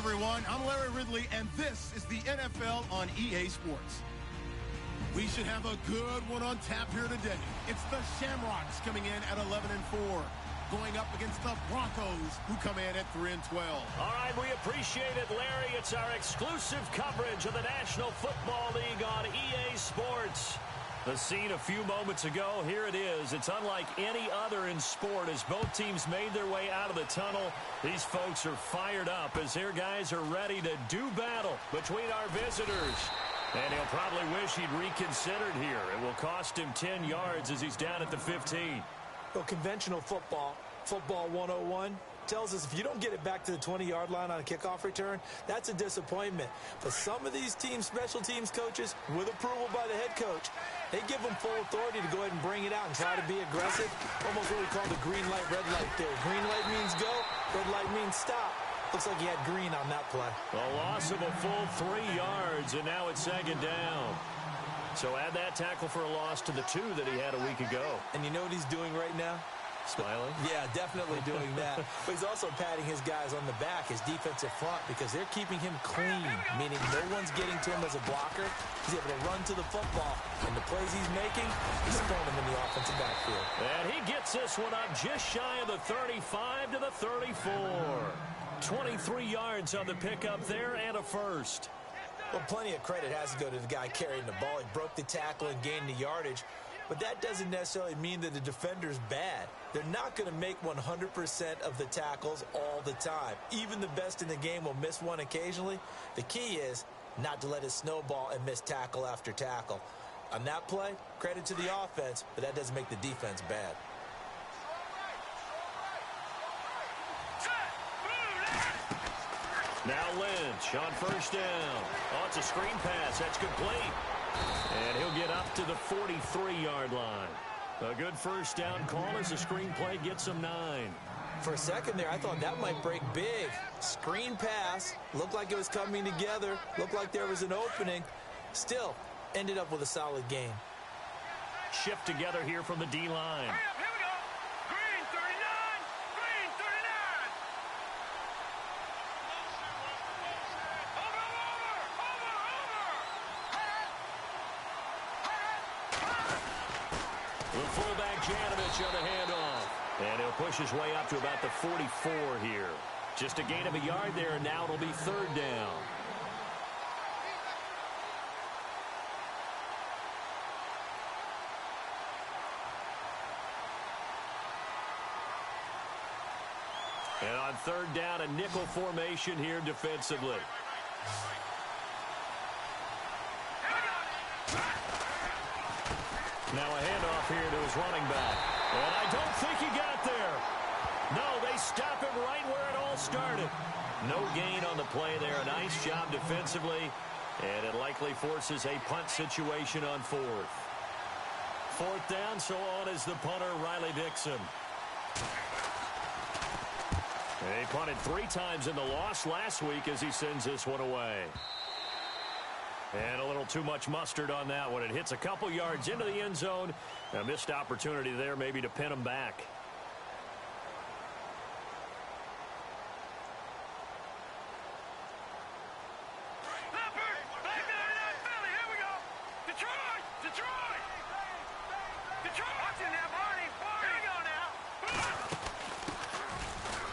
everyone. I'm Larry Ridley, and this is the NFL on EA Sports. We should have a good one on tap here today. It's the Shamrocks coming in at 11-4, going up against the Broncos, who come in at 3-12. All right, we appreciate it, Larry. It's our exclusive coverage of the National Football League on EA Sports. The scene a few moments ago, here it is. It's unlike any other in sport as both teams made their way out of the tunnel. These folks are fired up as their guys are ready to do battle between our visitors. And he'll probably wish he'd reconsidered here. It will cost him 10 yards as he's down at the 15. Well, conventional football 101, tells us if you don't get it back to the 20-yard line on a kickoff return, that's a disappointment. But some of these teams, special teams coaches, with approval by the head coach, they give them full authority to go ahead and bring it out and try to be aggressive. Almost what we call the green light, red light theory. Green light means go, red light means stop. Looks like he had green on that play. A loss of a full 3 yards, and now it's second down. So add that tackle for a loss to the 2 that he had a week ago. And you know what he's doing right now? Smiling? Yeah, definitely doing that. But he's also patting his guys on the back, his defensive front, because they're keeping him clean, meaning no one's getting to him as a blocker. He's able to run to the football, and the plays he's making, he's throwing them in the offensive backfield. And he gets this one up just shy of the 35 to the 34. 23 yards on the pickup there and a first. Well, plenty of credit has to go to the guy carrying the ball. He broke the tackle and gained the yardage. But that doesn't necessarily mean that the defender's bad. They're not going to make 100% of the tackles all the time. Even the best in the game will miss one occasionally. The key is not to let it snowball and miss tackle after tackle. On that play, credit to the offense, but that doesn't make the defense bad. Now Lynch on first down. Oh, it's a screen pass. That's complete. And he'll get up to the 43-yard line. A good first down call as the screenplay gets him 9. For a second there, I thought that might break big. Screen pass. Looked like it was coming together. Looked like there was an opening. Still, ended up with a solid game. Shift together here from the D-line. On the handoff. And he'll push his way up to about the 44 here. Just a gain of a yard there, and now it'll be third down. And on third down, a nickel formation here defensively. Now a handoff here to his running back. And I don't think he got there. No, they stop him right where it all started. No gain on the play there. A nice job defensively. And it likely forces a punt situation on fourth. Fourth down, so on is the punter, Riley Dixon. He punted 3 times in the loss last week as he sends this one away. And a little too much mustard on that one. It hits a couple yards into the end zone. A missed opportunity there maybe to pin him back.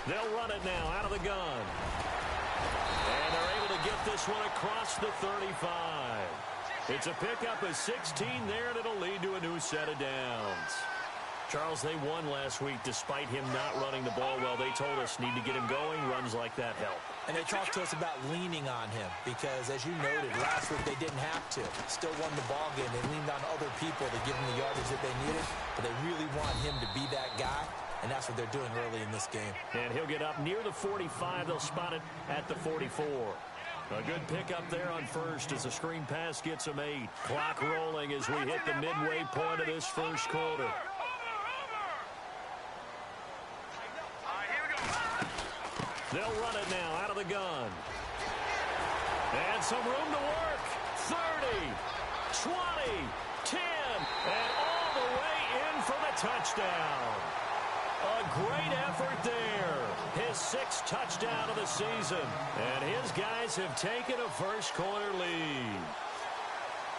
They'll run it now out of the gun. And they're able to get this one across the 35. It's a pickup of 16 there, and it'll lead to a new set of downs. Charles, they won last week despite him not running the ball well. They told us need to get him going. Runs like that help. And they talked to us about leaning on him because, as you noted, last week they didn't have to. Still won the ball game. They leaned on other people to give them the yardage that they needed, but they really want him to be that guy. And that's what they're doing early in this game. And he'll get up near the 45. They'll spot it at the 44. A good pickup there on first as the screen pass gets him 8. Clock rolling as we hit the midway point of this first quarter. They'll run it now out of the gun. And some room to work. 30, 20, 10, and all the way in for the touchdown. A great effort there. His 6th touchdown of the season. And his guys have taken a first-quarter lead.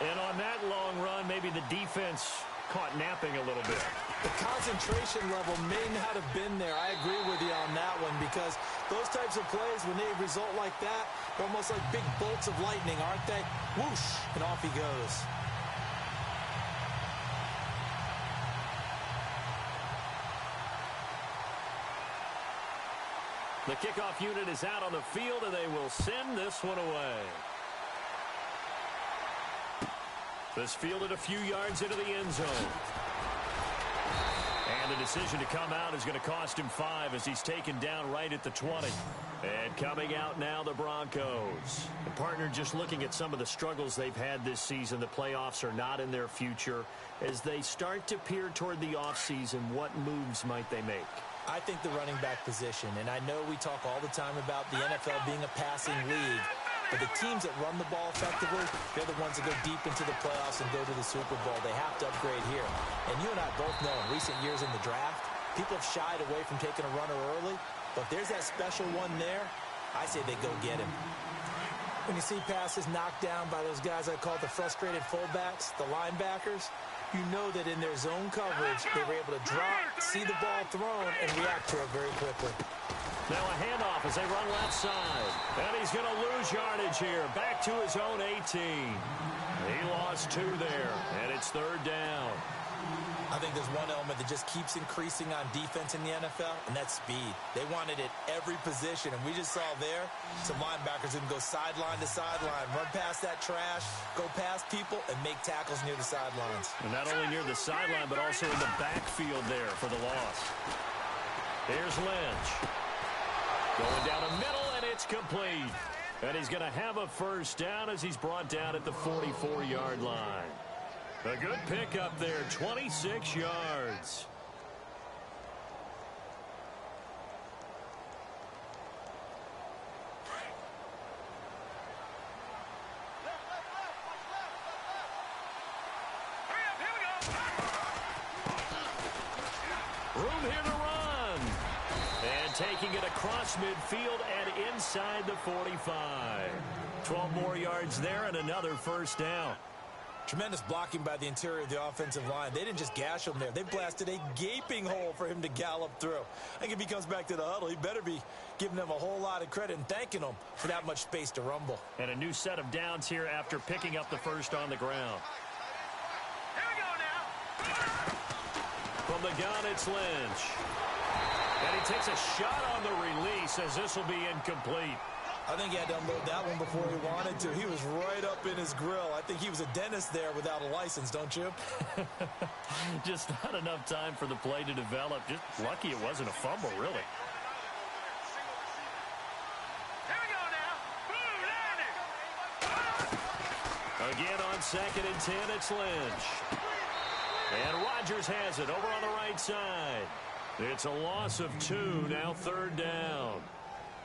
And on that long run, maybe the defense caught napping a little bit. The concentration level may not have been there. I agree with you on that one because those types of plays, when they result like that, they're almost like big bolts of lightning, aren't they? Whoosh, and off he goes. The kickoff unit is out on the field, and they will send this one away. This fielded a few yards into the end zone. And the decision to come out is going to cost him 5 as he's taken down right at the 20. And coming out now, the Broncos. The partner, just looking at some of the struggles they've had this season, the playoffs are not in their future. As they start to peer toward the offseason, what moves might they make? I think the running back position, and I know we talk all the time about the NFL being a passing league, but the teams that run the ball effectively, they're the ones that go deep into the playoffs and go to the Super Bowl. They have to upgrade here. And you and I both know in recent years in the draft, people have shied away from taking a runner early, but if there's that special one there, I say they go get him. When you see passes knocked down by those guys I call the frustrated fullbacks, the linebackers, you know that in their zone coverage, they were able to drop, see the ball thrown, and react to it very quickly. Now a handoff as they run left side. And he's going to lose yardage here. Back to his own 18. He lost 2 there, and it's 3rd down. I think there's one element that just keeps increasing on defense in the NFL, and that's speed. They want it at every position, and we just saw there some linebackers who can go sideline to sideline, run past that trash, go past people, and make tackles near the sidelines. And not only near the sideline, but also in the backfield there for the loss. Here's Lynch. Going down the middle, and it's complete. And he's going to have a first down as he's brought down at the 44-yard line. A good pickup there, 26 yards. Room here to run. And taking it across midfield and inside the 45. 12 more yards there and another first down. Tremendous blocking by the interior of the offensive line. They didn't just gash him there. They blasted a gaping hole for him to gallop through. I think if he comes back to the huddle, he better be giving them a whole lot of credit and thanking them for that much space to rumble. And a new set of downs here after picking up the first on the ground. Here we go now. From the gun, it's Lynch. And he takes a shot on the release as this will be incomplete. I think he had to unload that one before he wanted to. He was right up in his grill. I think he was a dentist there without a license, don't you? Just not enough time for the play to develop. Just lucky it wasn't a fumble, really. Here we go now. Again on 2nd and 10, it's Lynch. And Rodgers has it over on the right side. It's a loss of 2, now 3rd down.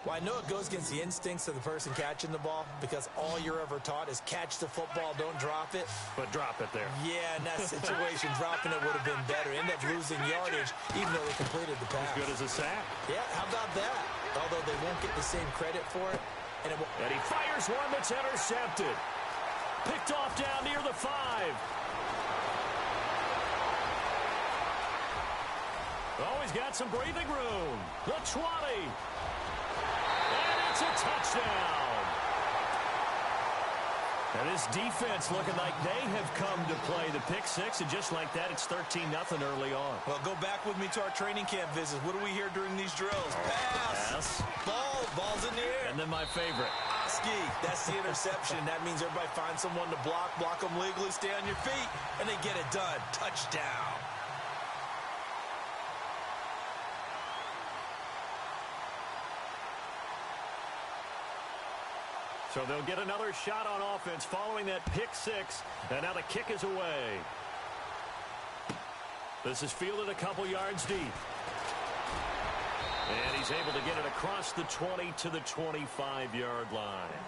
Well, I know it goes against the instincts of the person catching the ball because all you're ever taught is catch the football, don't drop it. But drop it there. Yeah, in that situation, dropping it would have been better. End up losing yardage even though they completed the pass. As good as a sack. Yeah, how about that? Although they won't get the same credit for it. And he fires one that's intercepted. Picked off down near the 5. Oh, he's got some breathing room. The 20. And it's a touchdown. And this defense looking like they have come to play the pick 6, and just like that, it's 13-0 early on. Well, go back with me to our training camp visits. What do we hear during these drills? Pass. Ball's in the air. And then my favorite. Oski, that's the interception. That means everybody finds someone to block them legally, stay on your feet, and they get it done. Touchdown. So they'll get another shot on offense following that pick 6. And now the kick is away. This is fielded a couple yards deep. And he's able to get it across the 20 to the 25-yard line.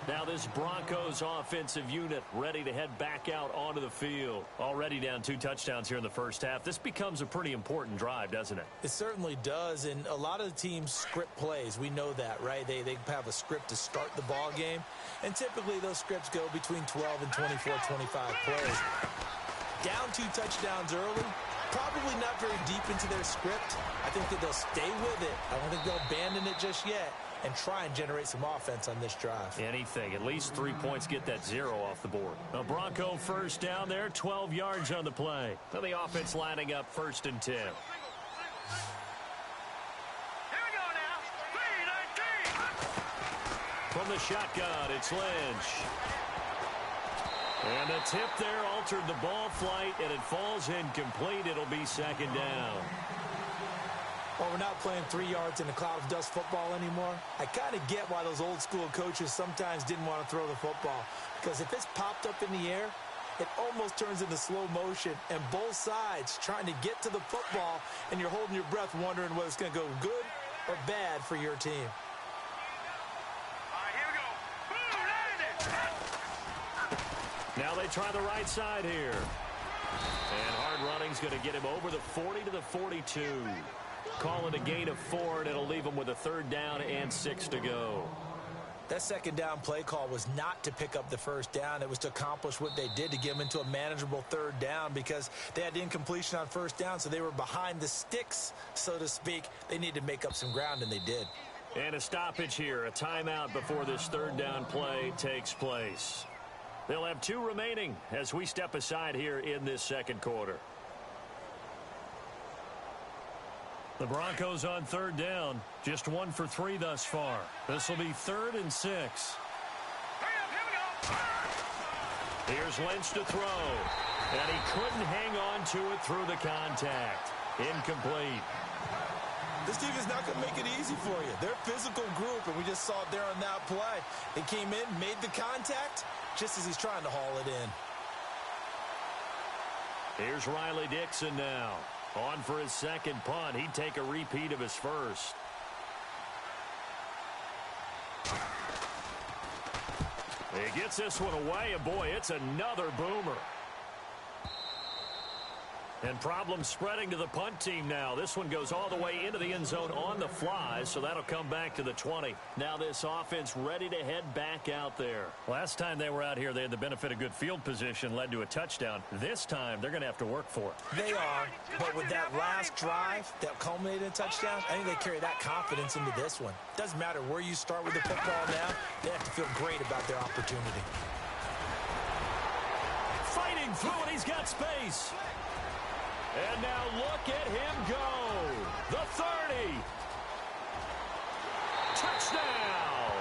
Now this Broncos offensive unit ready to head back out onto the field. Already down 2 touchdowns here in the first half. This becomes a pretty important drive, doesn't it? It certainly does, and a lot of the teams script plays. We know that, right? They have a script to start the ball game, and typically those scripts go between 12 and 24, 25 plays. Down 2 touchdowns early, probably not very deep into their script. I think that they'll stay with it. I don't think they'll abandon it just yet and try and generate some offense on this drive. Anything. At least 3 points get that 0 off the board. A Bronco first down there, 12 yards on the play. So the offense lining up 1st and 10. Here we go now. 3-19. From the shotgun, it's Lynch. And the tip there altered the ball flight, and it falls incomplete. It'll be 2nd down. Well, we're not playing 3 yards in a cloud of dust football anymore. I kind of get why those old school coaches sometimes didn't want to throw the football. Because if it's popped up in the air, it almost turns into slow motion. And both sides trying to get to the football, and you're holding your breath wondering whether it's going to go good or bad for your team. All right, here we go. Boom, landed. Now they try the right side here. And hard running's going to get him over the 40 to the 42. Call it a gain of 4, and it'll leave them with a 3rd down and 6 to go. That 2nd down play call was not to pick up the 1st down. It was to accomplish what they did, to get them into a manageable 3rd down, because they had incompletion on 1st down, so they were behind the sticks, so to speak. They needed to make up some ground, and they did. And a stoppage here, a timeout before this 3rd down play takes place. They'll have 2 remaining as we step aside here in this 2nd quarter. The Broncos on 3rd down. Just 1 for 3 thus far. This will be 3rd and 6. Hurry up, here we go. Here's Lynch to throw. And he couldn't hang on to it through the contact. Incomplete. This team is not going to make it easy for you. They're a physical group, and we just saw it there on that play. They came in, made the contact, just as he's trying to haul it in. Here's Riley Dixon now. On for his 2nd punt. He'd take a repeat of his 1st. He gets this one away, and boy, it's another boomer. And problems spreading to the punt team now. This one goes all the way into the end zone on the fly, so that'll come back to the 20. Now this offense ready to head back out there. Last time they were out here, they had the benefit of good field position, led to a touchdown. This time, they're going to have to work for it. They are, but with that last drive that culminated in a touchdown, I think they carry that confidence into this one. Doesn't matter where you start with the football now, they have to feel great about their opportunity. Fighting through it, he's got space. And now look at him go. The 30. Touchdown.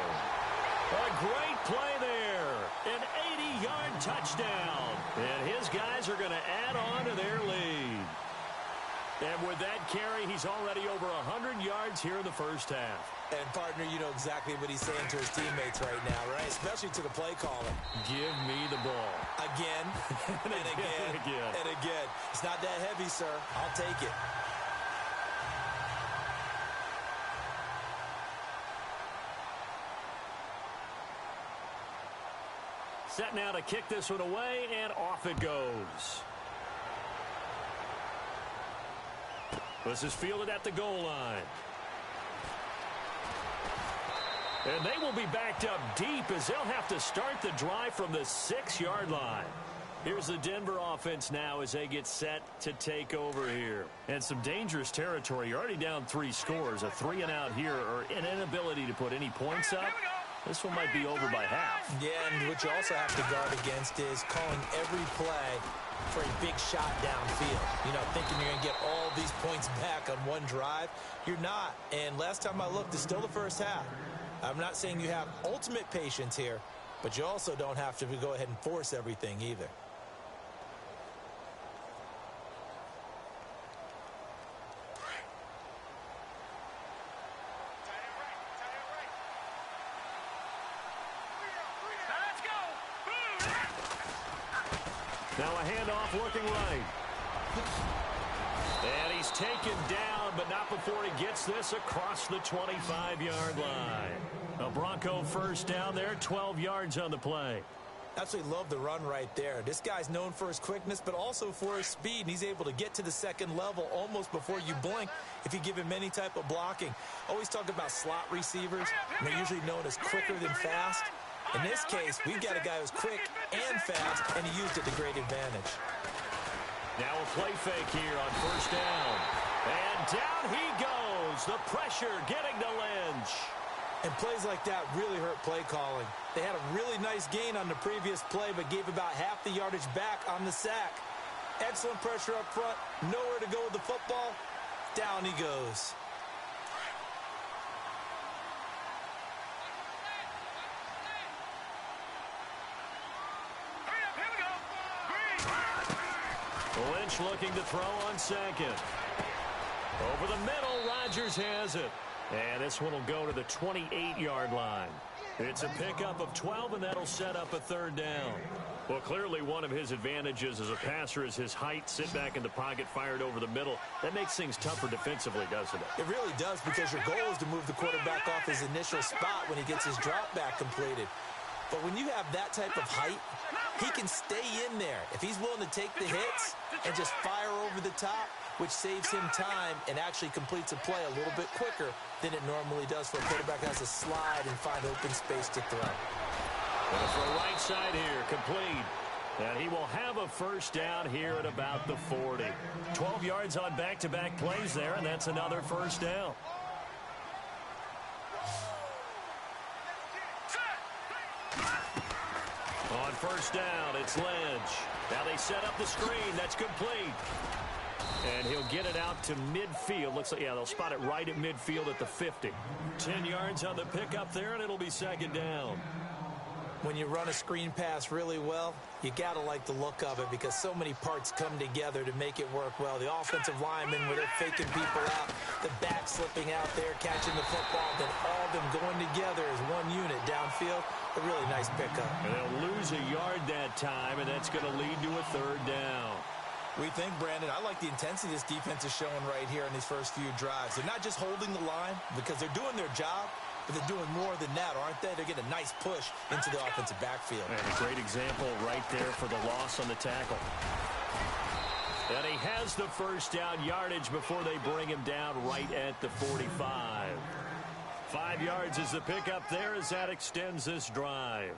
A great play there. An 80-yard touchdown. And his guys are going to add on to their lead. And with that carry, he's already over 100 yards here in the first half. And, partner, you know exactly what he's saying to his teammates right now, right? Especially to the play caller. Give me the ball. Again, and again, and again. It's not that heavy, sir. I'll take it. Set now to kick this one away, and off it goes. This is fielded at the goal line. And they will be backed up deep as they'll have to start the drive from the 6-yard line. Here's the Denver offense now as they get set to take over here. And some dangerous territory. You're already down 3 scores. A 3-and-out here, or an inability to put any points up. This one might be over by half. Yeah, and what you also have to guard against is calling every play for a big shot downfield. You know, thinking you're going to get all these points back on one drive. You're not. And last time I looked, it's still the first half. I'm not saying you have ultimate patience here, but you also don't have to go ahead and force everything either. Now a handoff working right. And he's taken down, but not before he gets this across the 25-yard line. A Bronco first down there, 12 yards on the play. Absolutely love the run right there. This guy's known for his quickness, but also for his speed. And he's able to get to the second level almost before you blink if you give him any type of blocking. Always talk about slot receivers, and they're usually known as quicker than fast. In this case, we've got a guy who's quick and fast, and he used it to great advantage. Now a play fake here on first down. And down he goes. The pressure getting to Lynch. And plays like that really hurt play calling. They had a really nice gain on the previous play, but gave about half the yardage back on the sack. Excellent pressure up front. Nowhere to go with the football. Down he goes. Lynch looking to throw on second. Over the middle, Rodgers has it. And this one will go to the 28-yard line. It's a pickup of 12, and that'll set up a third down. Well, clearly one of his advantages as a passer is his height. Sit back in the pocket, fired over the middle. That makes things tougher defensively, doesn't it? It really does, because your goal is to move the quarterback off his initial spot when he gets his drop back completed. But when you have that type of height, he can stay in there if he's willing to take the hits and just fire over the top, which saves him time and actually completes a play a little bit quicker than it normally does for a quarterback that has to slide and find open space to throw. Going for the right side here, complete. And he will have a first down here at about the 40. 12 yards on back-to-back plays there, and that's another first down. On first down, it's Lynch. Now they set up the screen. That's complete. And he'll get it out to midfield. Looks like, yeah, they'll spot it right at midfield at the 50. 10 yards on the pickup there, and it'll be second down. When you run a screen pass really well, you got to like the look of it, because so many parts come together to make it work well. The offensive linemen, where they're faking people out, the back slipping out there, catching the football, then all of them going together as one unit downfield. A really nice pickup. And they'll lose a yard that time, and that's going to lead to a third down. We think, Brandon, I like the intensity this defense is showing right here in these first few drives. They're not just holding the line because they're doing their job, but they're doing more than that, aren't they? They're getting a nice push into the offensive backfield. And a great example right there for the loss on the tackle. And he has the first down yardage before they bring him down right at the 45. 5 yards is the pickup there as that extends this drive.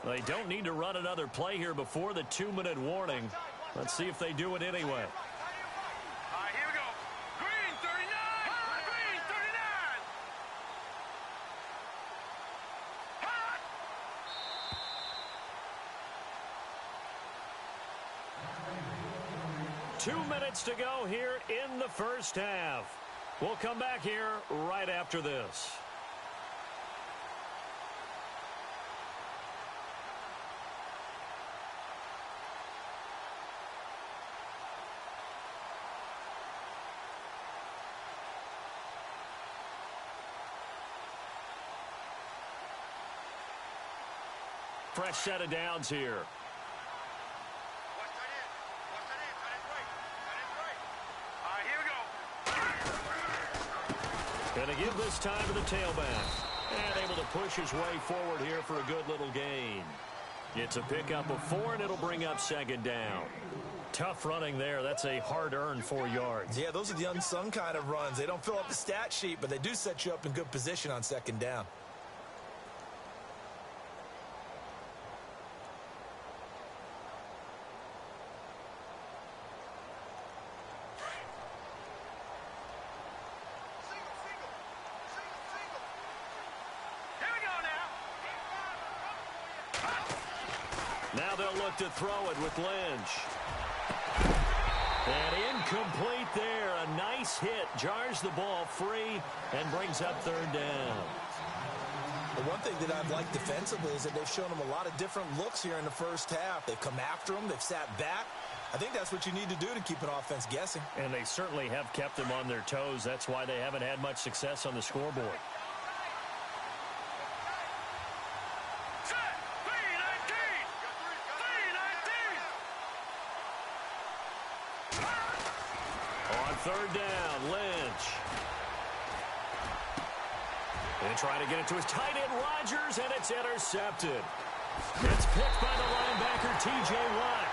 They don't need to run another play here before the 2-minute warning. Let's see if they do it anyway. All right, here we go. Green 39. Green 39. Hot. 2 minutes to go here in the first half. We'll come back here right after this. Fresh set of downs here. All right, here we go. Going to give this time to the tailback. And able to push his way forward here for a good little gain. It's a pickup of 4, and it'll bring up second down. Tough running there. That's a hard-earned 4 yards. Yeah, those are the unsung kind of runs. They don't fill up the stat sheet, but they do set you up in good position on second down. Now they'll look to throw it with Lynch. And incomplete there. A nice hit. Jars the ball free and brings up third down. The one thing that I've liked defensively is that they've shown them a lot of different looks here in the first half. They've come after them. They've sat back. I think that's what you need to do to keep an offense guessing. And they certainly have kept them on their toes. That's why they haven't had much success on the scoreboard. third down, Lynch. And trying to get it to his tight end, Rodgers, and it's intercepted. It's picked by the linebacker, T.J. Watt.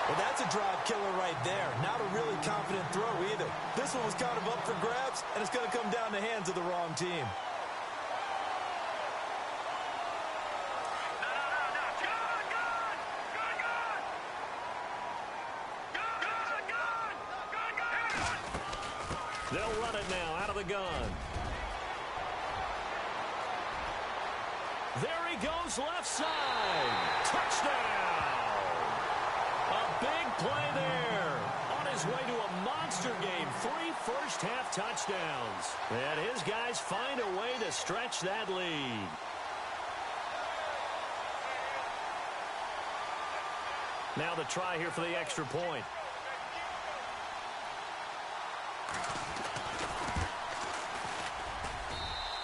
Well, that's a drive killer right there. Not a really confident throw either. This one was kind of up for grabs, and it's going to come down the hands of the wrong team. They'll run it now out of the gun. There he goes, left side. Touchdown. A big play there. On his way to a monster game. 3 first-half touchdowns. And his guys find a way to stretch that lead. Now the try here for the extra point.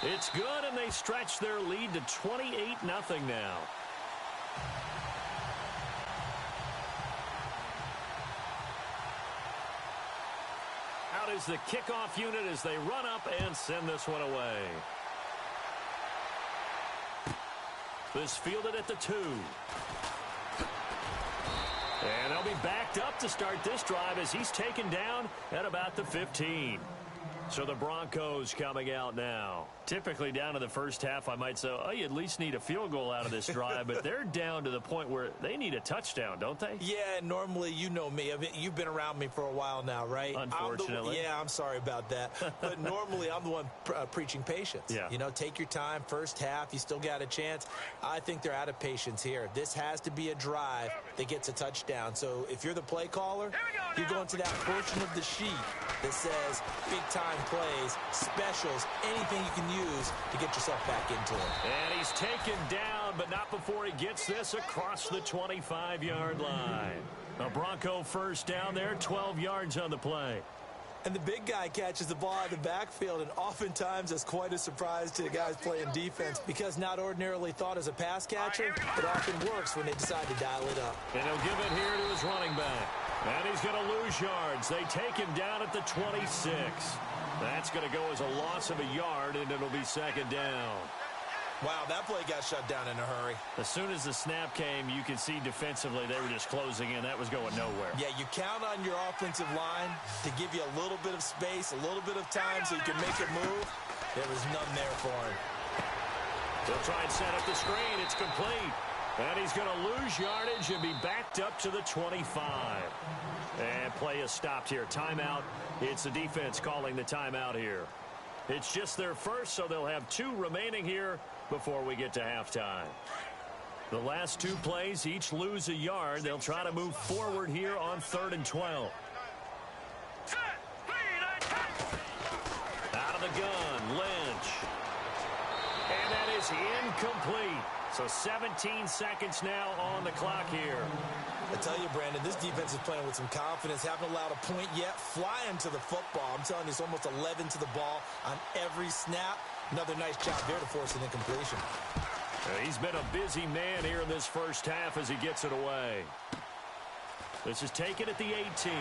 It's good, and they stretch their lead to 28-0 now. Out is the kickoff unit as they run up and send this one away. This fielded at the 2. And they'll be backed up to start this drive as he's taken down at about the 15. So the Broncos coming out now. Typically down to the first half, I might say, oh, you at least need a field goal out of this drive. But they're down to the point where they need a touchdown, don't they? Yeah, normally, you know me. I mean, you've been around me for a while now, right? Unfortunately. I'm sorry about that. But normally, I'm the one preaching patience. Yeah. You know, take your time. First half, you still got a chance. I think they're out of patience here. This has to be a drive that gets a touchdown. So if you're the play caller, you're going to that portion of the sheet that says big-time plays, specials, anything you can use to get yourself back into it. And he's taken down, but not before he gets this across the 25-yard line. A Bronco first down there, 12 yards on the play. And the big guy catches the ball out of the backfield, and oftentimes that's quite a surprise to the guys playing defense because not ordinarily thought as a pass catcher, it often works when they decide to dial it up. And he'll give it here to his running back. And he's going to lose yards. They take him down at the 26. That's going to go as a loss of a yard, and it'll be second down. Wow, that play got shut down in a hurry. As soon as the snap came, you could see defensively they were just closing in. That was going nowhere. Yeah, you count on your offensive line to give you a little bit of space, a little bit of time so you can make a move. There was none there for him. They'll try and set up the screen. It's complete. And he's going to lose yardage and be backed up to the 25. And play is stopped here. Timeout. It's the defense calling the timeout here. It's just their first, so they'll have 2 remaining here before we get to halftime. The last 2 plays, each lose a yard. They'll try to move forward here on 3rd and 12. Out of the gun, Lynch. And that is incomplete. So 17 seconds now on the clock here. I tell you, Brandon, this defense is playing with some confidence. Haven't allowed a point yet. Flying to the football. I'm telling you, it's almost 11 to the ball on every snap. Another nice job there to force an incompletion. He's been a busy man here in this first half as he gets it away. This is taken at the 18.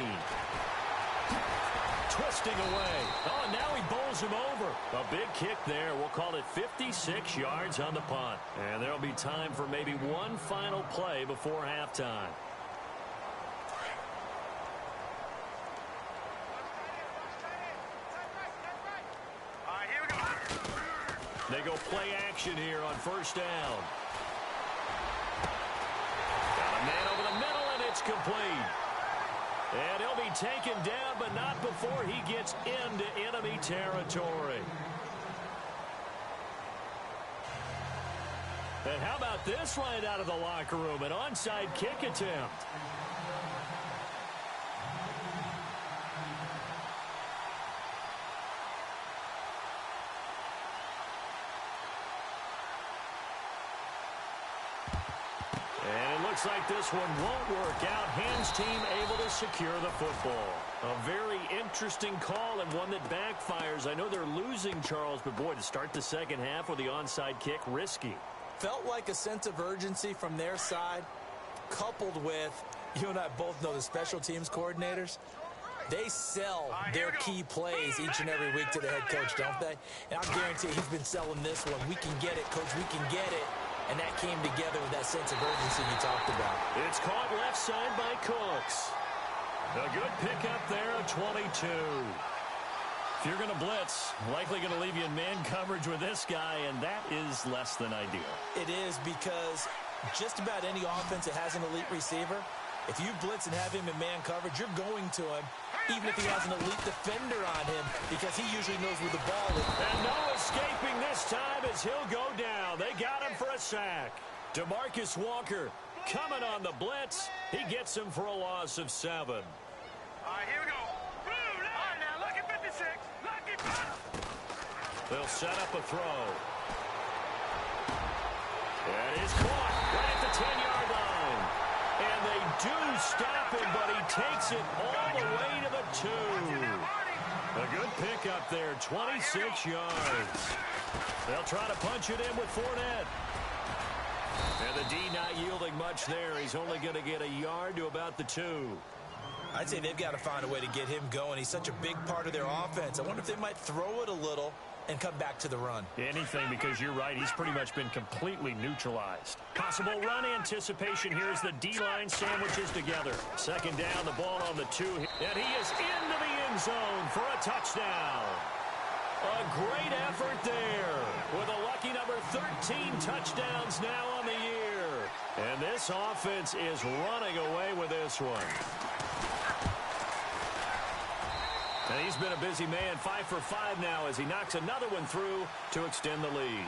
Twisting away. Oh, and now he bowls him over. A big kick there. We'll call it 56 yards on the punt. And there'll be time for maybe one final play before halftime. They go play action here on first down. Got a man over the middle, and it's complete. And he'll be taken down, but not before he gets into enemy territory. And how about this right out of the locker room? An onside kick attempt. Looks like this one won't work out. Hands team able to secure the football. A very interesting call and one that backfires. I know they're losing, Charles, but boy, to start the second half with the onside kick, risky. Felt like a sense of urgency from their side, coupled with, you and I both know the special teams coordinators. They sell their key plays each and every week to the head coach, don't they? And I'll guarantee he's been selling this one. We can get it, coach. We can get it. And that came together with that sense of urgency you talked about. It's caught left side by Cooks. A good pickup there of 22. If you're going to blitz, likely going to leave you in man coverage with this guy, and that is less than ideal. It is, because just about any offense that has an elite receiver, if you blitz and have him in man coverage, you're going to him, even if he has an elite defender on him, because he usually knows where the ball is. And no escaping this time as he'll go down. They got him for a sack. DeMarcus Walker coming on the blitz. He gets him for a loss of 7. All right, here we go. Blue line now. Lucky 56. Lucky 5. They'll set up a throw. That is caught right at the 10-yard line. And they do stop him, but he takes it all the way to the 2. A good pickup there, 26 yards. They'll try to punch it in with Fournette. And the D not yielding much there. He's only going to get a yard to about the 2. I'd say they've got to find a way to get him going. He's such a big part of their offense. I wonder if they might throw it a little and come back to the run. Anything, because you're right. He's pretty much been completely neutralized. Possible run anticipation here as the D-line sandwiches together. Second down, the ball on the 2. And he is into the end zone for a touchdown. A great effort there with a lucky number 13 touchdowns now on the year. And this offense is running away with this one. And he's been a busy man, 5 for 5 now as he knocks another one through to extend the lead.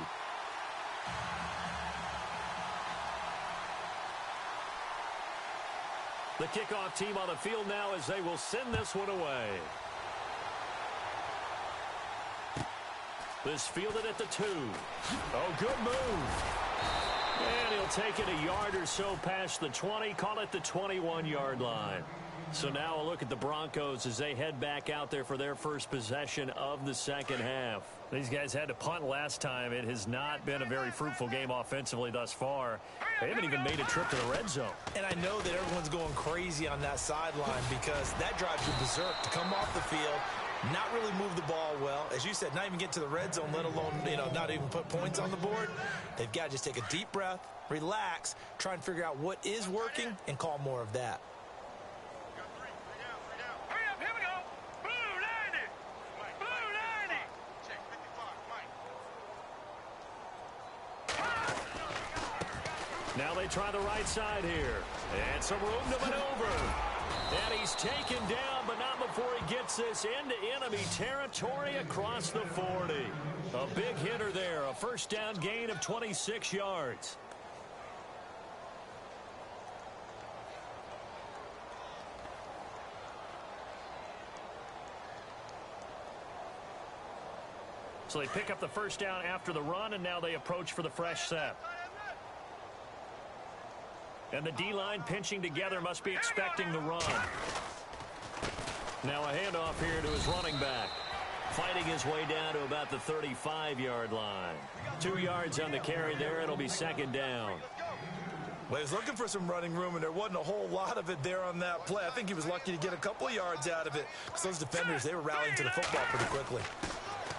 The kickoff team on the field now as they will send this one away. This fielded at the 2. Oh, good move. And he'll take it a yard or so past the 20, call it the 21-yard line. So now a look at the Broncos as they head back out there for their first possession of the second half. These guys had to punt last time. It has not been a very fruitful game offensively thus far. They haven't even made a trip to the red zone. And I know that everyone's going crazy on that sideline because that drives you berserk to come off the field, not really move the ball well. As you said, not even get to the red zone, let alone, not even put points on the board. They've got to just take a deep breath, relax, try and figure out what is working, and call more of that. Now they try the right side here. And some room to maneuver. And he's taken down, but not before he gets this into enemy territory across the 40. A big hitter there. A first down gain of 26 yards. So they pick up the first down after the run, and now they approach for the fresh set. And the D-line pinching together, must be expecting the run. Now a handoff here to his running back. Fighting his way down to about the 35-yard line. 2 yards on the carry there. It'll be second down. Well, he was looking for some running room, and there wasn't a whole lot of it there on that play. I think he was lucky to get a couple of yards out of it because those defenders, they were rallying to the football pretty quickly.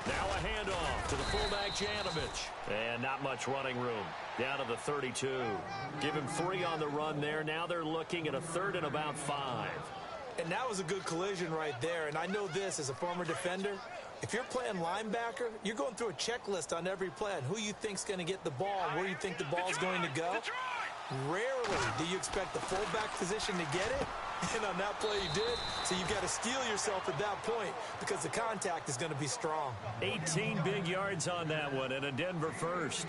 Now a handoff to the fullback, Janovich. And not much running room. Down to the 32. Give him 3 on the run there. Now they're looking at a 3rd and about 5. And that was a good collision right there. And I know this as a former defender. If you're playing linebacker, you're going through a checklist on every play on who you think's going to get the ball and where you think the ball's going to go. Rarely do you expect the fullback position to get it. And on that play he did. So you've got to steel yourself at that point because the contact is going to be strong. 18 big yards on that one and a Denver first.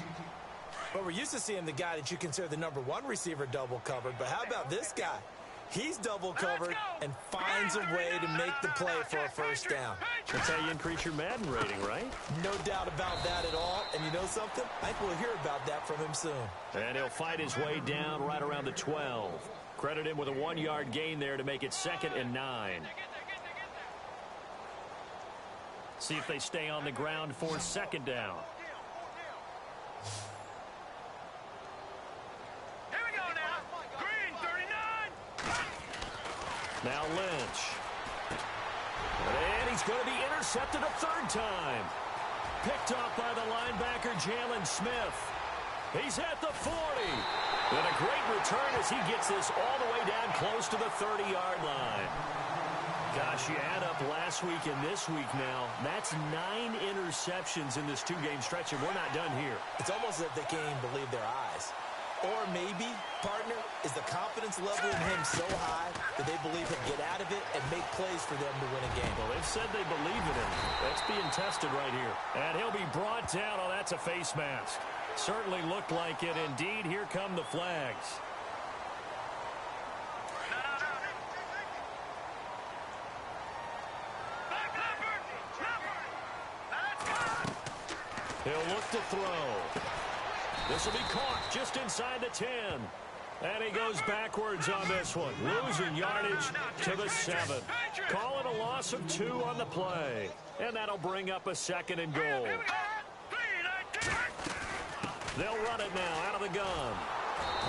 But we're used to seeing the guy that you consider the number 1 receiver double covered. But how about this guy? He's double covered and finds a way to make the play for a first down. That's how you increase your Madden rating, right? No doubt about that at all. And you know something? I think we'll hear about that from him soon. And he'll fight his way down right around the 12. Credit him with a 1-yard gain there to make it 2nd and 9. See if they stay on the ground for second down. Here we go now. Green 39. Now Lynch. And he's going to be intercepted a third time. Picked off by the linebacker, Jalen Smith. He's at the 40. And a great return as he gets this all the way down close to the 30-yard line. Gosh, you add up last week and this week now, that's 9 interceptions in this two-game stretch, and we're not done here. It's almost as if they can't even believe their eyes. Or maybe, partner, is the confidence level in him so high that they believe he'll get out of it and make plays for them to win a game. Well, they've said they believe in him. That's being tested right here. And he'll be brought down. Oh, that's a face mask. Certainly looked like it. Indeed, here come the flags. He'll look to throw. This will be caught just inside the 10. And he goes backwards on this one. Losing yardage to the 7. Call it a loss of 2 on the play. And that'll bring up a 2nd and goal. They'll run it now out of the gun.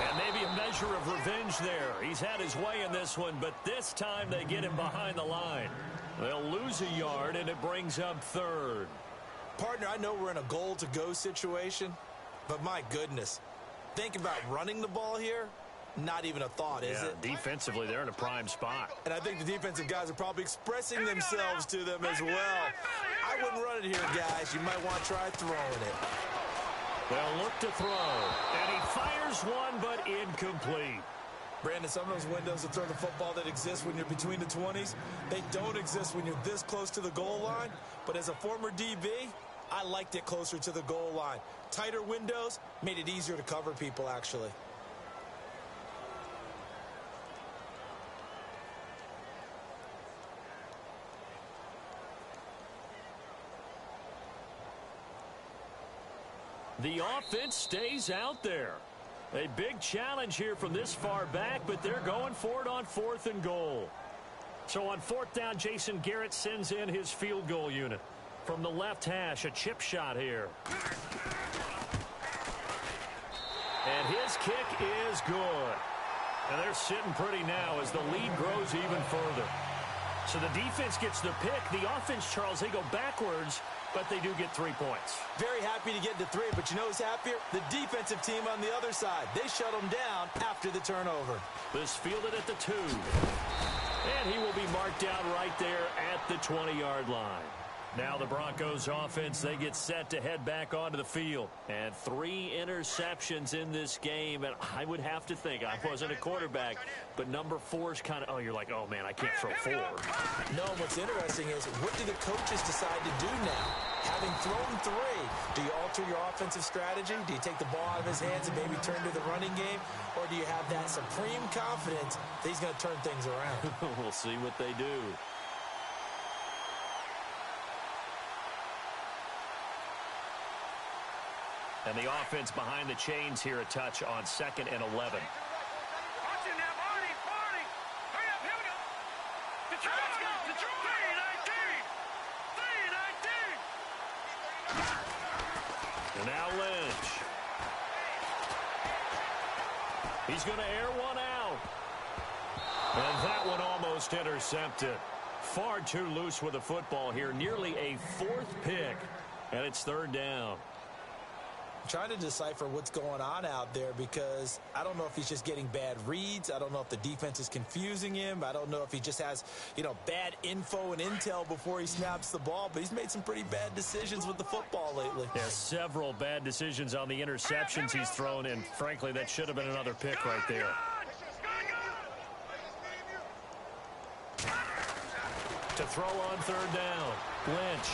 And maybe a measure of revenge there. He's had his way in this one, but this time they get him behind the line. They'll lose a yard, and it brings up 3rd. Partner, I know we're in a goal-to-go situation, but my goodness, think about running the ball here. Not even a thought, is it? Defensively, they're in a prime spot. And I think the defensive guys are probably expressing themselves to them as well. I wouldn't run it here, guys. You might want to try throwing it. They'll look to throw. And he fires one, but incomplete. Brandon, some of those windows to throw the football that exist when you're between the 20s, they don't exist when you're this close to the goal line. But as a former DB, I liked it closer to the goal line. Tighter windows made it easier to cover people, actually. The offense stays out there. A big challenge here from this far back, but they're going for it on 4th and goal. So on 4th down, Jason Garrett sends in his field goal unit. From the left hash, a chip shot here. And his kick is good. And they're sitting pretty now as the lead grows even further. So the defense gets the pick. The offense, Charles, they go backwards, but they do get 3 points. Very happy to get to 3, but you know who's happier? The defensive team on the other side. They shut them down after the turnover. This fielded at the 2. And he will be marked down right there at the 20-yard line. Now the Broncos offense, they get set to head back onto the field. And 3 interceptions in this game. And I would have to think, I wasn't a quarterback, but number 4 is kind of, oh, you're like, oh, man, I can't throw 4. No, what's interesting is, what do the coaches decide to do now? Having thrown 3, do you alter your offensive strategy? Do you take the ball out of his hands and maybe turn to the running game? Or do you have that supreme confidence that he's going to turn things around? We'll see what they do. And the offense behind the chains here a touch on 2nd and 11. Watch it now, Barney, Barney. Hurry up, here we go. Detroit, let's go. Detroit. 3-19. 3-19. And now Lynch. He's going to air one out. And that one almost intercepted. Far too loose with the football here. Nearly a 4th pick. And it's 3rd down. I'm trying to decipher what's going on out there because I don't know if he's just getting bad reads. I don't know if the defense is confusing him. I don't know if he just has, bad info and intel before he snaps the ball. But he's made some pretty bad decisions with the football lately. Yeah, several bad decisions on the interceptions he's thrown in. Frankly, that should have been another pick right there. To throw on 3rd down. Lynch.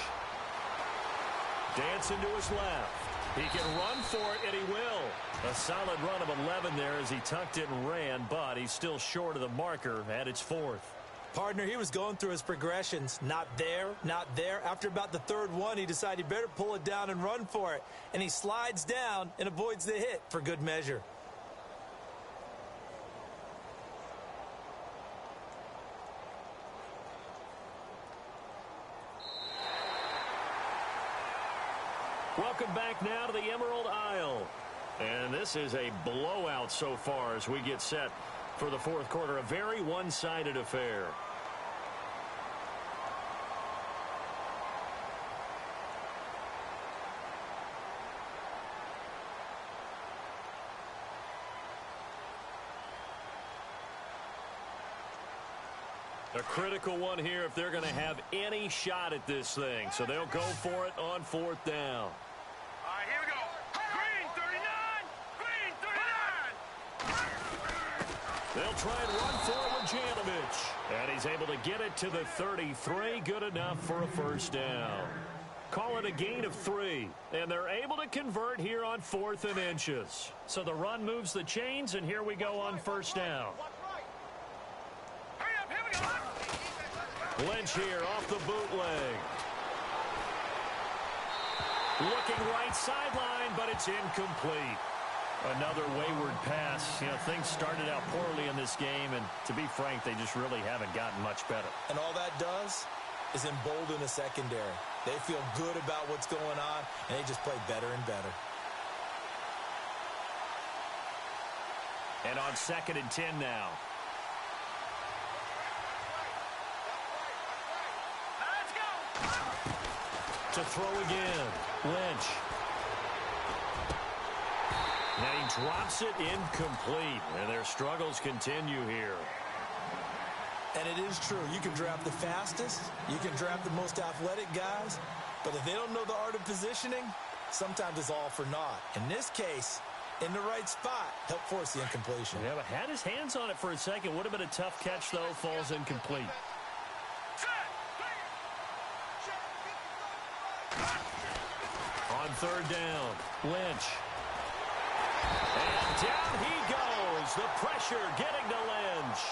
Dancing to his left. He can run for it, and he will. A solid run of 11 there as he tucked it and ran, but he's still short of the marker at its 4th. Partner, he was going through his progressions. Not there, not there. After about the 3rd one, he decided he better pull it down and run for it. And he slides down and avoids the hit for good measure. Welcome back now to the Emerald Isle. And this is a blowout so far as we get set for the 4th quarter. A very one-sided affair. A critical one here if they're going to have any shot at this thing. So they'll go for it on 4th down. All right, here we go. Green, 39. Green, 39. They'll try and run forward Janovich. And he's able to get it to the 33. Good enough for a first down. Call it a gain of 3. And they're able to convert here on 4th and inches. So the run moves the chains, and here we go on first down. Hurry up, here we go. Lynch here off the bootleg. Looking right sideline, but it's incomplete. Another wayward pass. You know, things started out poorly in this game, and to be frank, they just really haven't gotten much better. And all that does is embolden the secondary. They feel good about what's going on, and they just play better and better. And on 2nd and 10 now. Let's go. To throw again. Lynch. And he drops it incomplete. And their struggles continue here. And it is true. You can draft the fastest. You can draft the most athletic guys. But if they don't know the art of positioning, sometimes it's all for naught. In this case, in the right spot, help force the incompletion. Yeah, but had his hands on it for a second. Would have been a tough catch, though. Falls incomplete. On 3rd down, Lynch. And down he goes. The pressure getting to Lynch.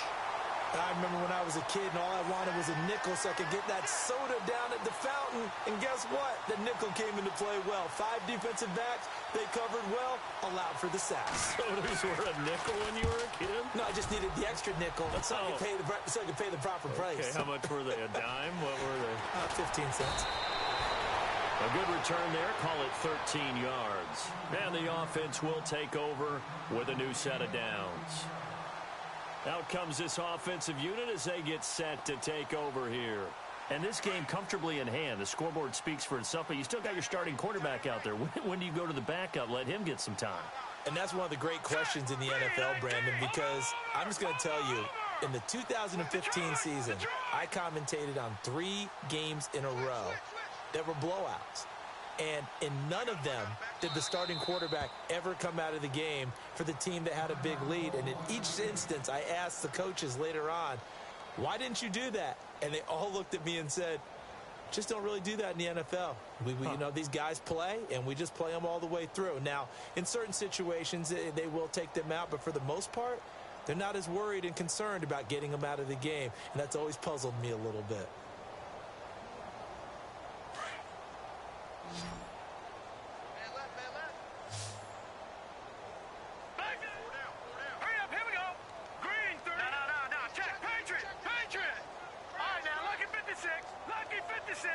I remember when I was a kid and all I wanted was a nickel so I could get that soda down at the fountain. And guess what? The nickel came into play well. 5 defensive backs, they covered well, allowed for the sacks. Sodas were a nickel when you were a kid? No, I just needed the extra nickel so I could pay the proper price. Okay, how much were they? A dime? What were they? 15 cents. A good return there. Call it 13 yards. And the offense will take over with a new set of downs. Out comes this offensive unit as they get set to take over here. And this game comfortably in hand. The scoreboard speaks for itself, but you still got your starting quarterback out there. When do you go to the backup? Let him get some time. And that's one of the great questions in the NFL, Brandon, because I'm just going to tell you, in the 2015 season, I commentated on 3 games in a row that were blowouts. And in none of them did the starting quarterback ever come out of the game for the team that had a big lead. And in each instance, I asked the coaches later on, why didn't you do that? And they all looked at me and said, just don't really do that in the NFL. You know, these guys play, and we just play them all the way through. Now, in certain situations, they will take them out. But for the most part, they're not as worried and concerned about getting them out of the game. And that's always puzzled me a little bit. Hurry up, here we go. Green, 30. No. Check. Patriot. All right, now, lucky 56. Lucky 56.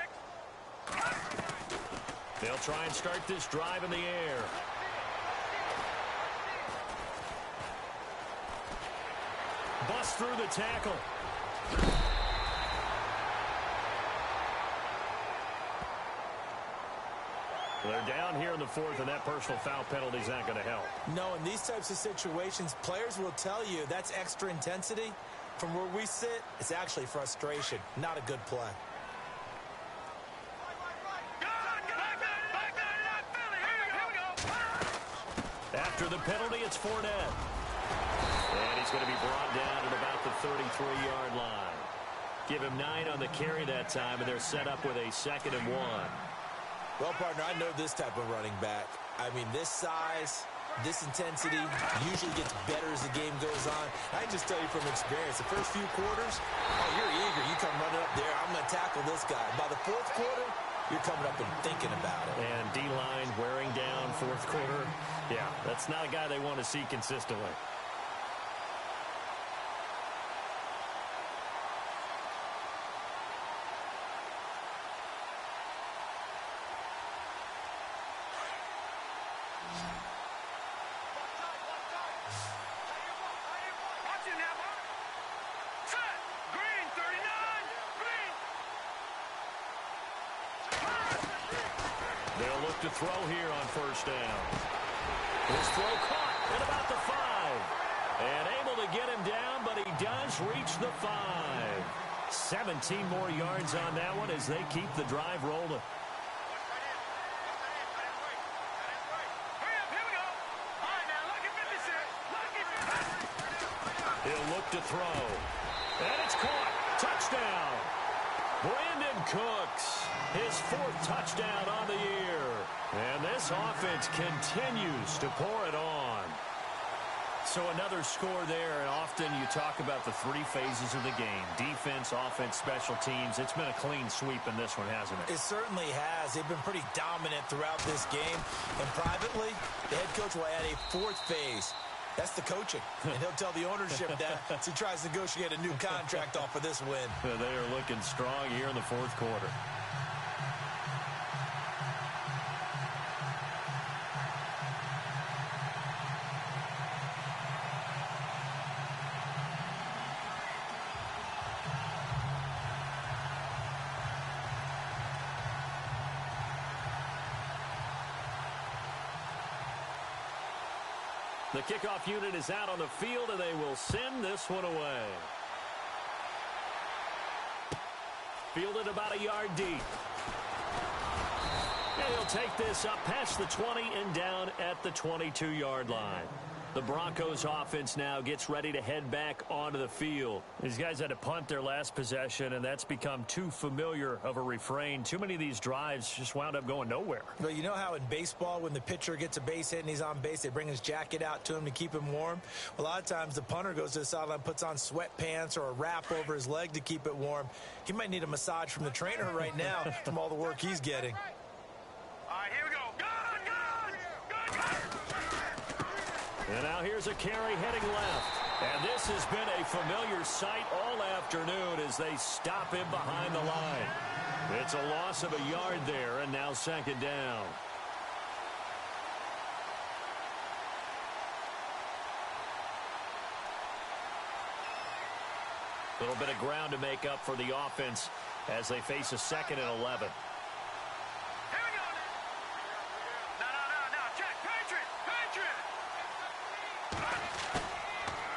They'll try and start this drive in the air. Bust through the tackle. They're down here in the 4th, and that personal foul penalty is not going to help. No, in these types of situations, players will tell you that's extra intensity. From where we sit, it's actually frustration, not a good play. After the penalty, it's Fournette. And he's going to be brought down at about the 33-yard line. Give him 9 on the carry that time, and they're set up with a 2nd and 1. Well, partner, I know this type of running back. I mean, this size, this intensity usually gets better as the game goes on. I can just tell you from experience, the first few quarters, oh, you're eager. You come running up there, I'm going to tackle this guy. By the 4th quarter, you're coming up and thinking about it. And D-line wearing down 4th quarter. Yeah, that's not a guy they want to see consistently. They'll look to throw here on first down. His throw caught at about the 5. And able to get him down, but he does reach the 5. 17 more yards on that one as they keep the drive rolling. He'll look to throw. And it's caught. Touchdown. Brandon Cooks, his 4th touchdown on the year. And this offense continues to pour it on. So another score there, and often you talk about the 3 phases of the game. Defense, offense, special teams. It's been a clean sweep in this one, hasn't it? It certainly has. They've been pretty dominant throughout this game. And privately, the head coach will add a 4th phase. That's the coaching. And he'll tell the ownership that as he tries to negotiate a new contract off of this win. They are looking strong here in the 4th quarter. The kickoff unit is out on the field, and they will send this one away. Fielded about a yard deep. And he'll take this up past the 20 and down at the 22-yard line. The Broncos offense now gets ready to head back onto the field. These guys had to punt their last possession, and that's become too familiar of a refrain. Too many of these drives just wound up going nowhere. But you know how in baseball, when the pitcher gets a base hit and he's on base, they bring his jacket out to him to keep him warm? A lot of times the punter goes to the sideline, puts on sweatpants or a wrap over his leg to keep it warm. He might need a massage from the trainer right now from all the work he's getting. All right, here we go. And now here's a carry heading left. And this has been a familiar sight all afternoon as they stop him behind the line. It's a loss of a yard there, and now 2nd down. A little bit of ground to make up for the offense as they face a 2nd and 11.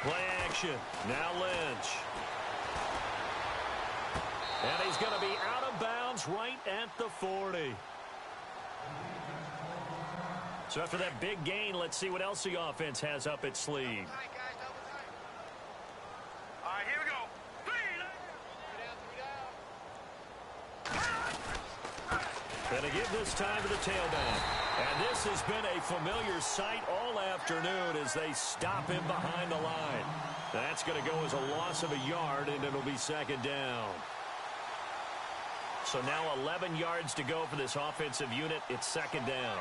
Play action. Now Lynch. And he's going to be out of bounds right at the 40. So after that big gain, let's see what else the offense has up its sleeve. All right, here we go. Gonna give this time to the tailback. And this has been a familiar sight all afternoon as they stop him behind the line. That's going to go as a loss of a yard, and it'll be 2nd down. So now 11 yards to go for this offensive unit. It's 2nd down.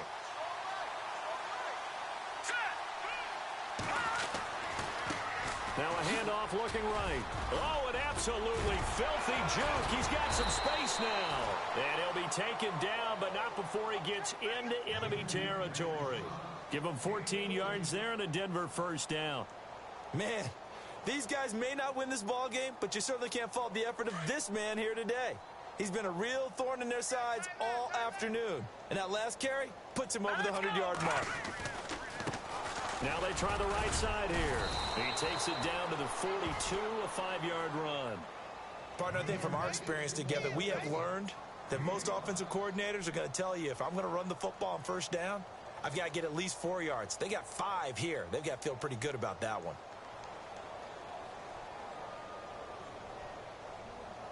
Now a handoff looking right. Oh, an absolutely filthy juke. He's got some space now. And he'll be taken down, but not before he gets into enemy territory. Give him 14 yards there and a Denver 1st down. Man, these guys may not win this ball game, but you certainly can't fault the effort of this man here today. He's been a real thorn in their sides all afternoon. And that last carry puts him over the 100-yard mark. Now they try the right side here. He takes it down to the 42, a 5-yard run. Partner, I think from our experience together, we have learned that most offensive coordinators are going to tell you, if I'm going to run the football on 1st down, I've got to get at least 4 yards. They got 5 here. They've got to feel pretty good about that one.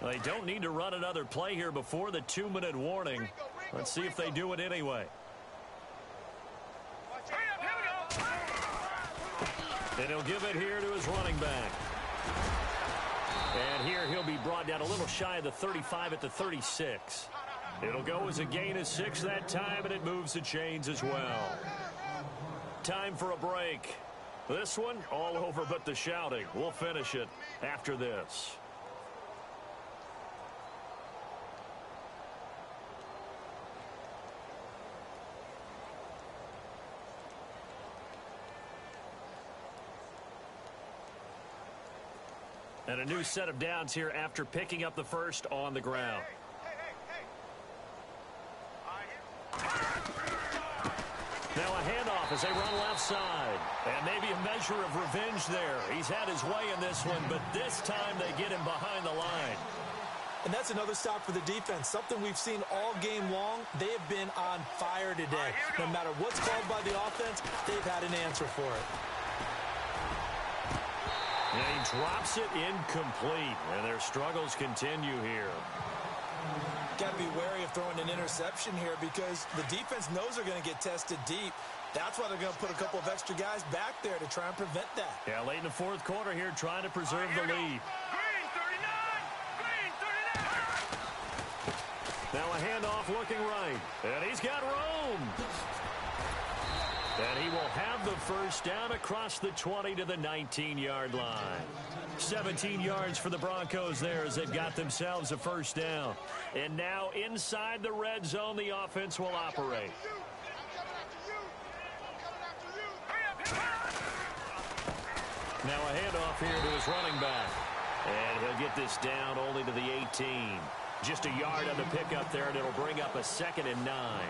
They don't need to run another play here before the 2-minute warning. Let's see if they do it anyway. And he'll give it here to his running back. And here he'll be brought down a little shy of the 35 at the 36. It'll go as a gain of 6 that time, and it moves the chains as well. Time for a break. This one all over but the shouting. We'll finish it after this. And a new set of downs here after picking up the first on the ground. Now a handoff as they run left side. And maybe a measure of revenge there. He's had his way in this one, but this time they get him behind the line. And that's another stop for the defense, something we've seen all game long. They have been on fire today. No matter what's called by the offense, they've had an answer for it. And he drops it incomplete, and their struggles continue here. Got to be wary of throwing an interception here because the defense knows they're going to get tested deep. That's why they're going to put a couple of extra guys back there to try and prevent that. Yeah, late in the fourth quarter here, trying to preserve the lead. Now a handoff looking right. And he's got room. And he will have the first down across the 20 to the 19-yard line. 17 yards for the Broncos there as they've got themselves a first down. And now inside the red zone, the offense will operate. Now a handoff here to his running back. And he'll get this down only to the 18. Just a yard on the pickup there, and it'll bring up a 2nd and 9.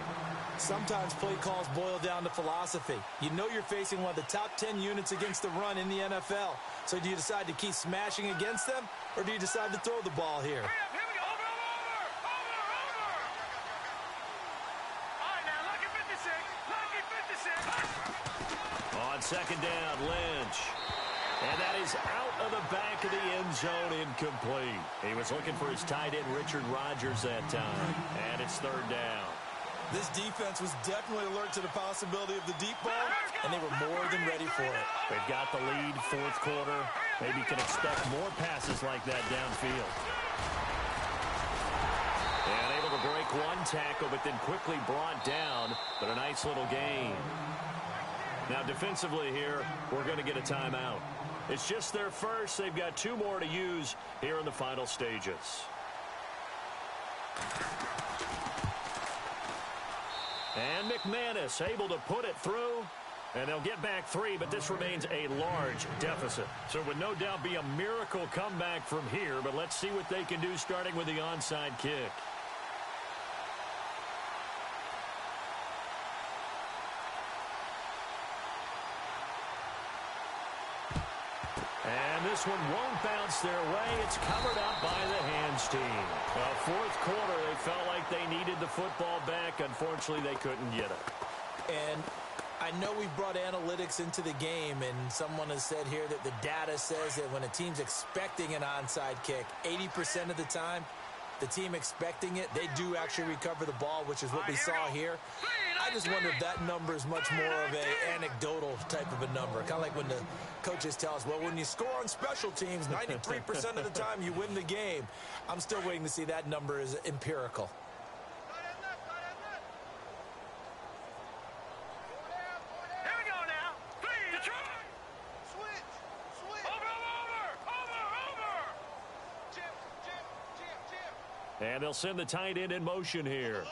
Sometimes play calls boil down to philosophy. You know you're facing one of the top 10 units against the run in the NFL. So do you decide to keep smashing against them, or do you decide to throw the ball here? On 2nd down, Lynch. And that is out of the back of the end zone, incomplete. He was looking for his tight end, Richard Rodgers, that time. And it's 3rd down. This defense was definitely alert to the possibility of the deep ball, and they were more than ready for it. They've got the lead, 4th quarter. Maybe can expect more passes like that downfield. And able to break one tackle, but then quickly brought down. But a nice little gain. Now defensively here, we're going to get a timeout. It's just their first. They've got 2 more to use here in the final stages. And McManus able to put it through. And they'll get back 3, but this remains a large deficit. So it would no doubt be a miracle comeback from here, but let's see what they can do starting with the onside kick. And this one won't bounce their way. It's covered up by the hands team. 4th quarter, they felt like they needed the football back. Unfortunately, they couldn't get it. And I know we brought analytics into the game, and someone has said here that the data says that when a team's expecting an onside kick, 80% of the time, the team expecting it, they do actually recover the ball, which is what we saw here. I just wonder if that number is much more of a anecdotal type of a number. Kind of like when the coaches tell us, well, when you score on special teams, 93% of the time you win the game. I'm still waiting to see that number is empirical. And they'll send the tight end in motion here.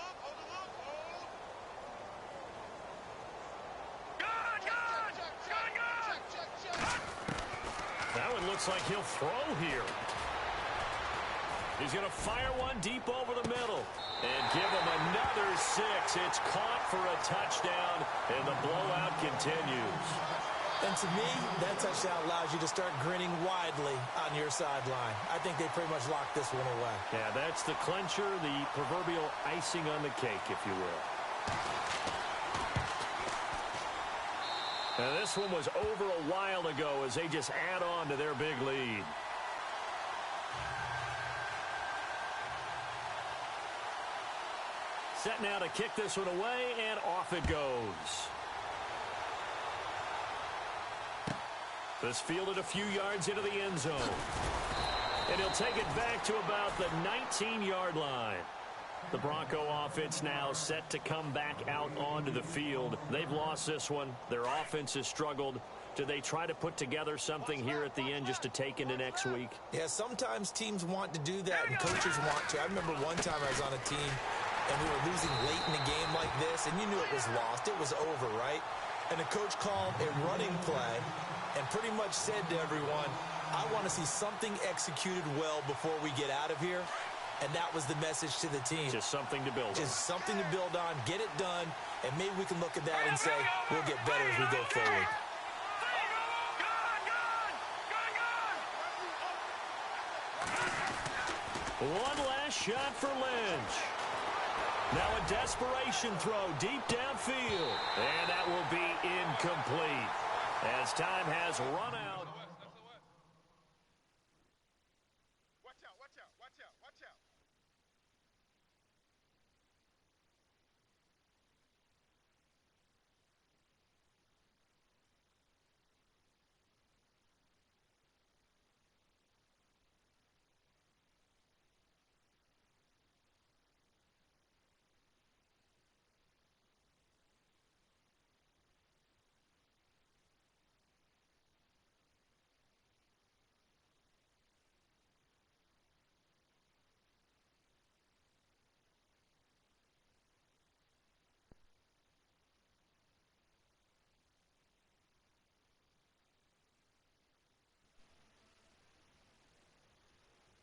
That one looks like he'll throw here. He's going to fire one deep over the middle. And give him another 6. It's caught for a touchdown, and the blowout continues. And to me, that touchdown allows you to start grinning widely on your sideline. I think they pretty much locked this one away. Yeah, that's the clincher, the proverbial icing on the cake, if you will. Now, this one was over a while ago as they just add on to their big lead. Set now to kick this one away, and off it goes. This fielded a few yards into the end zone. And he'll take it back to about the 19-yard line. The Bronco offense now set to come back out onto the field. They've lost this one. Their offense has struggled. Do they try to put together something here at the end just to take into next week? Yeah, sometimes teams want to do that and coaches want to. I remember one time I was on a team and we were losing late in a game like this, and you knew it was lost. It was over, right? And the coach called a running play and pretty much said to everyone, I want to see something executed well before we get out of here. And that was the message to the team. Just something to build on. Just something to build on, get it done, and maybe we can look at that and say, we'll get better as we go forward. One last shot for Lynch. Now a desperation throw deep downfield. And that will be incomplete as time has run out. Watch out, watch out, watch out, watch out.